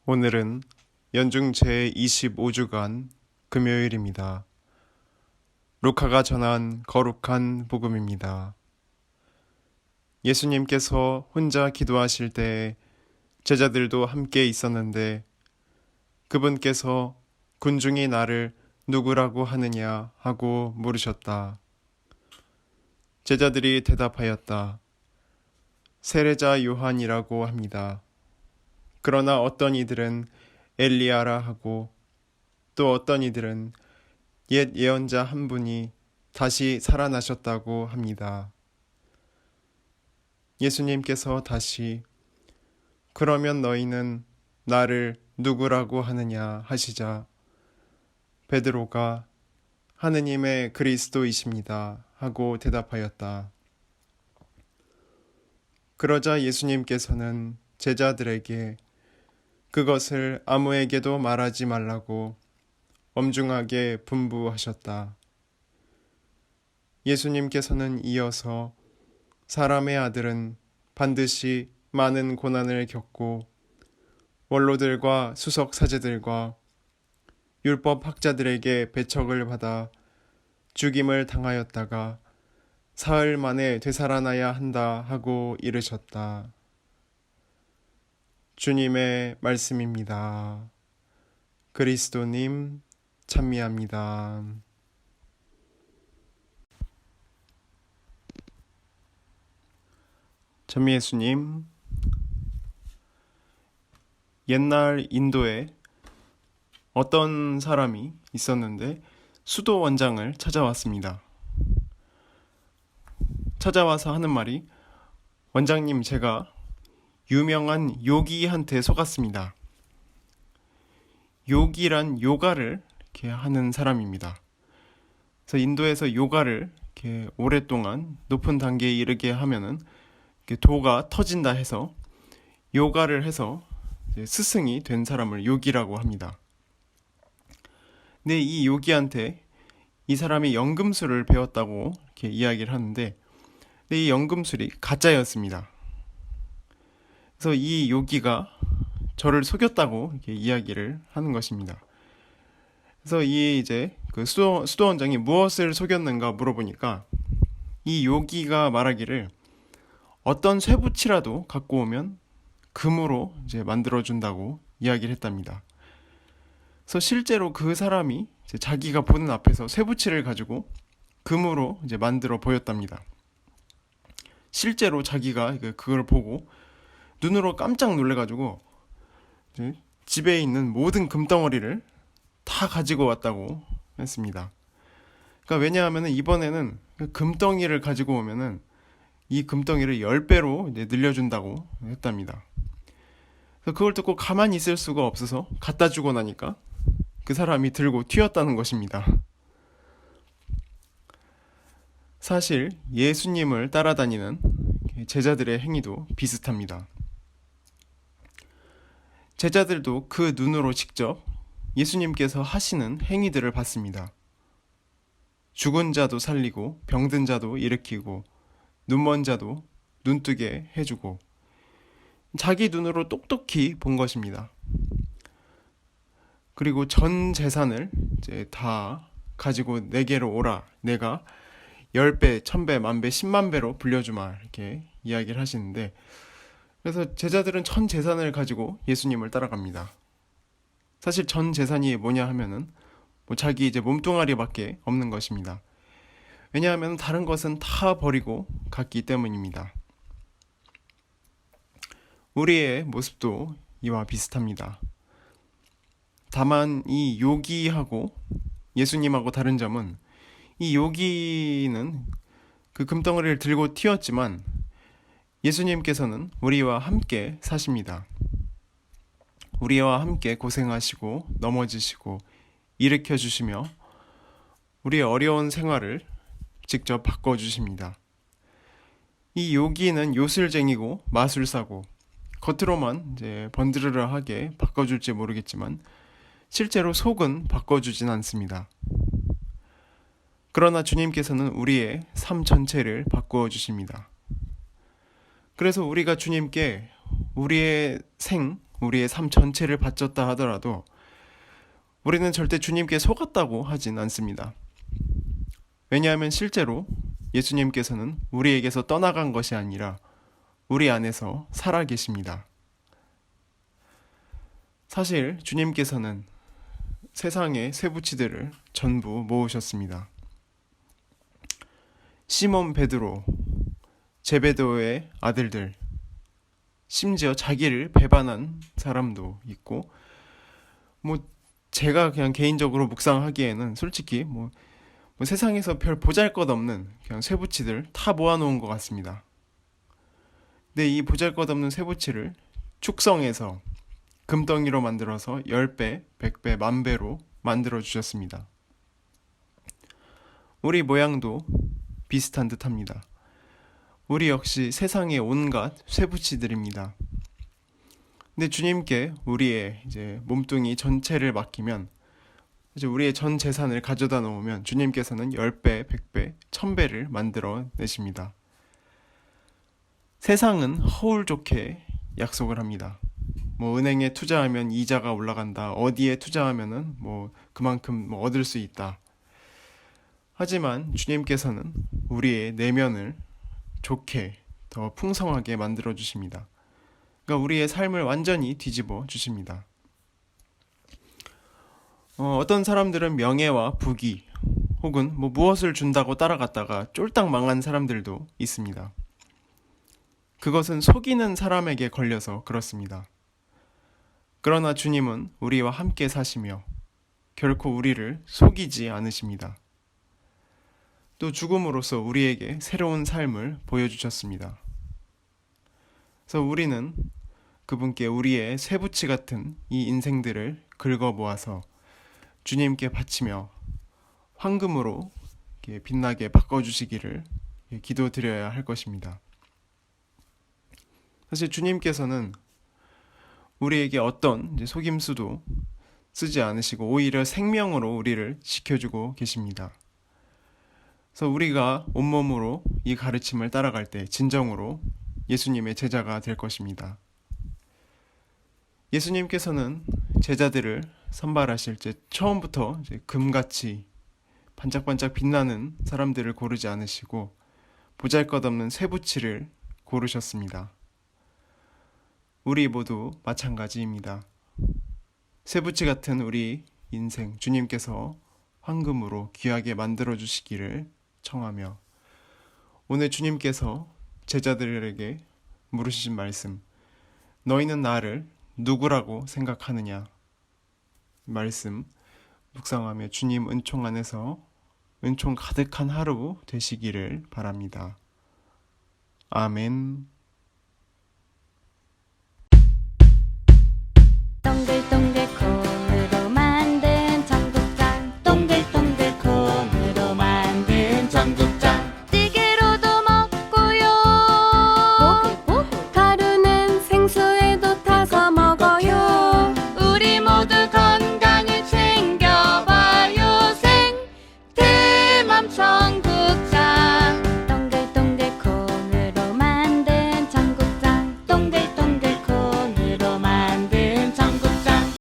오늘은 연중 제25주간 금요일입니다. 루카가 전한 거룩한 복음입니다. 예수님께서 혼자 기도하실 때 제자들도 함께 있었는데 그분께서 군중이 나를 누구라고 하느냐 하고 물으셨다. 제자들이 대답하였다. 세례자 요한이라고 합니다. 그러나 어떤 이들은 엘리야라 하고 또 어떤 이들은 옛 예언자 한 분이 다시 살아나셨다고 합니다. 예수님께서 다시 그러면 너희는 나를 누구라고 하느냐 하시자 베드로가 하느님의 그리스도이십니다 하고 대답하였다. 그러자 예수님께서는 제자들에게 그것을 아무에게도 말하지 말라고 엄중하게 분부하셨다. 예수님께서는 이어서 사람의 아들은 반드시 많은 고난을 겪고 원로들과 수석 사제들과 율법 학자들에게 배척을 받아 죽임을 당하였다가 사흘 만에 되살아나야 한다 하고 이르셨다. 주님의 말씀입니다. 그리스도님 찬미합니다. 찬미예수님, 옛날 인도에 어떤 사람이 있었는데 수도 원장을 찾아왔습니다. 찾아와서 하는 말이 원장님 제가 유명한 요기한테 속았습니다. 요기란 요가를 이렇게 하는 사람입니다. 그래서 인도에서 요가를 이렇게 오랫동안 높은 단계에 이르게 하면은 도가 터진다 해서 요가를 해서 스승이 된 사람을 요기라고 합니다. 근데 이 요기한테 이 사람이 연금술을 배웠다고 이렇게 이야기를 하는데 근데 이 연금술이 가짜였습니다. 그래서 이 요기가 저를 속였다고 이렇게 이야기를 하는 것입니다. 그래서 이 이제 그 수도원장이 무엇을 속였는가 물어보니까 이 요기가 말하기를 어떤 쇠붙이라도 갖고 오면 금으로 이제 만들어준다고 이야기를 했답니다. 그래서 실제로 그 사람이 이제 자기가 보는 앞에서 쇠붙이를 가지고 금으로 이제 만들어 보였답니다. 실제로 자기가 그걸 보고 눈으로 깜짝 놀래가지고 집에 있는 모든 금덩어리를 다 가지고 왔다고 했습니다. 그러니까 왜냐하면 이번에는 금덩이를 가지고 오면은 이 금덩이를 10배로 이제 늘려준다고 했답니다. 그래서 그걸 듣고 가만히 있을 수가 없어서 갖다 주고 나니까 그 사람이 들고 튀었다는 것입니다. 사실 예수님을 따라다니는 제자들의 행위도 비슷합니다. 제자들도 그 눈으로 직접 예수님께서 하시는 행위들을 봤습니다. 죽은 자도 살리고 병든 자도 일으키고 눈먼 자도 눈뜨게 해주고 자기 눈으로 똑똑히 본 것입니다. 그리고 전 재산을 이제 다 가지고 내게로 오라. 내가 10배, 1000배, 만배, 10만배로 불려주마. 이렇게 이야기를 하시는데 그래서 제자들은 전 재산을 가지고 예수님을 따라갑니다. 사실 전 재산이 뭐냐 하면은 자기 이제 몸뚱아리밖에 없는 것입니다. 왜냐하면 다른 것은 다 버리고 갔기 때문입니다. 우리의 모습도 이와 비슷합니다. 다만 이 요기하고 예수님하고 다른 점은 이 요기는 그 금덩어리를 들고 튀었지만 예수님께서는 우리와 함께 사십니다. 우리와 함께 고생하시고 넘어지시고 일으켜 주시며 우리의 어려운 생활을 직접 바꿔주십니다. 이 요기는 요술쟁이고 마술사고 겉으로만 이제 번드르르하게 바꿔줄지 모르겠지만 실제로 속은 바꿔주진 않습니다. 그러나 주님께서는 우리의 삶 전체를 바꾸어 주십니다. 그래서 우리가 주님께 우리의 우리의 삶 전체를 바쳤다 하더라도 우리는 절대 주님께 속았다고 하진 않습니다. 왜냐하면 실제로 예수님께서는 우리에게서 떠나간 것이 아니라 우리 안에서 살아 계십니다. 사실 주님께서는 세상의 쇠붙이들을 전부 모으셨습니다. 시몬 베드로, 제베데오의 아들들, 심지어 자기를 배반한 사람도 있고, 제가 그냥 개인적으로 묵상하기에는 솔직히 세상에서 별 보잘것없는 그냥 쇠붙이들 다 모아놓은 것 같습니다. 근데 이 보잘것없는 쇠붙이를 축성해서 금덩이로 만들어서 10배, 100배, 10,000배로 만들어 주셨습니다. 우리 모양도 비슷한 듯합니다. 우리 역시 세상의 온갖 쇠붙이들입니다. 근데 주님께 우리의 이제 몸뚱이 전체를 맡기면 이제 우리의 전 재산을 가져다 놓으면 주님께서는 10배, 100배, 1000배를 만들어 내십니다. 세상은 허울 좋게 약속을 합니다. 은행에 투자하면 이자가 올라간다. 어디에 투자하면은 그만큼 얻을 수 있다. 하지만 주님께서는 우리의 내면을 좋게 더 풍성하게 만들어 주십니다. 그러니까 우리의 삶을 완전히 뒤집어 주십니다. 어떤 사람들은 명예와 부귀 혹은 무엇을 준다고 따라갔다가 쫄딱 망한 사람들도 있습니다. 그것은 속이는 사람에게 걸려서 그렇습니다. 그러나 주님은 우리와 함께 사시며 결코 우리를 속이지 않으십니다. 또 죽음으로써 우리에게 새로운 삶을 보여주셨습니다. 그래서 우리는 그분께 우리의 쇠붙이 같은 이 인생들을 긁어 모아서 주님께 바치며 황금으로 빛나게 바꿔주시기를 기도드려야 할 것입니다. 사실 주님께서는 우리에게 어떤 속임수도 쓰지 않으시고 오히려 생명으로 우리를 지켜주고 계십니다. 그래서 우리가 온몸으로 이 가르침을 따라갈 때 진정으로 예수님의 제자가 될 것입니다. 예수님께서는 제자들을 선발하실 때 처음부터 금같이 반짝반짝 빛나는 사람들을 고르지 않으시고 보잘것없는 쇠붙이를 고르셨습니다. 우리 모두 마찬가지입니다. 쇠붙이 같은 우리 인생 주님께서 황금으로 귀하게 만들어 주시기를 청하며 오늘 주님께서 제자들에게 물으신 말씀, 너희는 나를 누구라고 생각하느냐? 말씀 묵상하며 주님 은총 안에서 은총 가득한 하루 되시기를 바랍니다. 아멘.